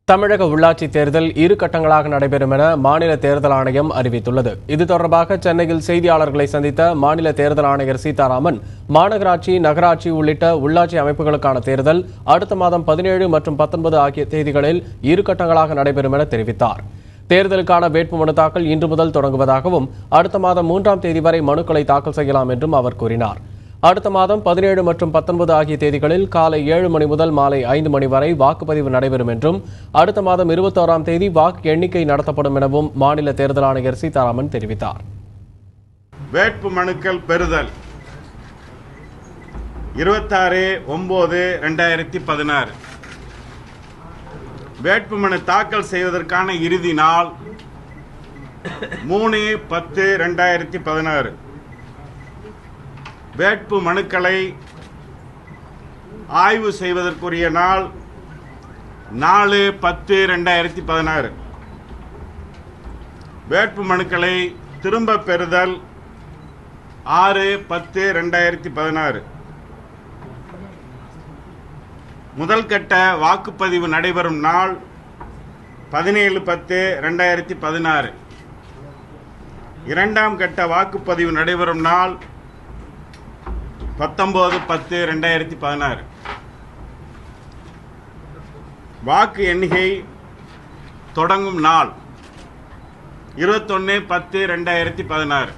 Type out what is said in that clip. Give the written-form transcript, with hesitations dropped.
தமிழக உள்ளாட்சி தேர்தல் இரு கட்டங்களாக நடைபெறும் என மாநில தேர்தல் ஆணையம் அறிவித்துள்ளது. இது தொடர்பாக சென்னையில் செய்தியாளர்களை சந்தித்த மாநில தேர்தல் ஆணையர் சீதாராமன், மாநகராட்சி, நகராட்சி உள்ளிட்ட உள்ளாட்சி அமைப்புகளுக்கான தேர்தல் அடுத்த மாதம் 17 மற்றும் 19 ஆகிய தேதிகளில் இரு கட்டங்களாக நடைபெறும் என தெரிவித்தார். தேர்தலுக்கான வேட்புமனு தாக்கல் இன்று முதல் தொடங்குவதாகவும், அடுத்த மாதம் 3ஆம் தேதி வரை மனுக்களை தாக்கல் செய்யலாம் என்றும் அவர் கூறினார். அடுத்த மாதம் 17 மற்றும் 19 ஆகிய தேதிகளில் காலை 7 மணி முதல் மாலை 5 மணி வரை வாக்குப்பதிவு நடைபெறும் என்றும், அடுத்த மாதம் 21ஆம் தேதி வாக்கு எண்ணிக்கை நடத்தப்படும் எனவும் மாநில தேர்தல் ஆணையர் சீதாராமன் தெரிவித்தார். வேட்பு மனுக்கள் பெறுதல் 26/9/2016. வேட்புமனு தாக்கல் செய்வதற்கான இறுதி நாள் 3/10/2016. வேட்பு மனுக்களை ஆய்வு செய்வதற்குரிய நாள் 4/10/2016. வேட்பு மனுக்களை திரும்ப பெறுதல் 6/10/2016. முதல் கட்ட வாக்குப்பதிவு நடைபெறும் நாள் 17/10/2016. இரண்டாம் கட்ட வாக்குப்பதிவு நடைபெறும் நாள் 19/10/2016. வாக்கு எண்ணிக்கை தொடங்கும் நாள் 21/10/2016.